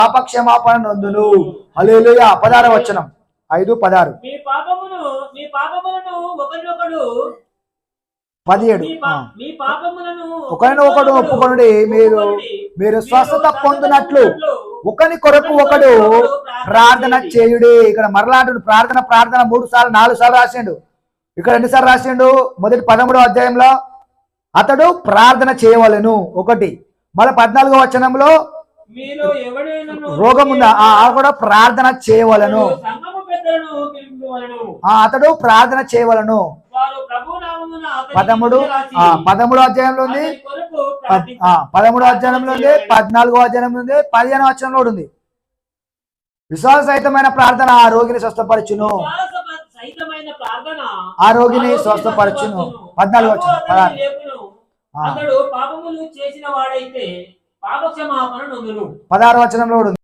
పాపక్షమాపణ నొందును. హల్లెలూయా. 16వ వచనం 5:16. మీ పాపములను ఒకరినొకడు 17. మీ పాపములను ఒకరినొకడు ఒప్పుకొనుడి, మీరు స్వస్థత పొందినట్లు ఒకని కొరకు ఒకడు ప్రార్థన చేయుడి. ఇక్కడ మరలా ప్రార్థన 3 సార్లు 4 సార్లు రాసిండు. ఇక్కడ ఎన్నిసార్లు రాసిండు? మొదటి 13వ అధ్యాయంలో అతడు ప్రార్థన చేయవలెను ఒకటి. మళ్ళీ 14వ వచనంలో రోగం ఉందా కూడా ప్రార్థన చేయవలను. అతడు ప్రార్థన చేయవలను. 13వ అధ్యాయంలో ఉంది, 13వ అధ్యాయంలో ఉంది, 14వ అధ్యాయంలో ఉంది, 15వ వచనంలో ఉంది. విశ్వాస సహితమైన ప్రార్థన ఆ రోగిని స్వస్థపరచును. ఆ రోగిని స్వస్థపరచును. 14వ వచనం. అతడు పాపములు చేసిన వాడైతే పాపక్షమాపణ నొందును. 16వ వచనంలో ఉంది.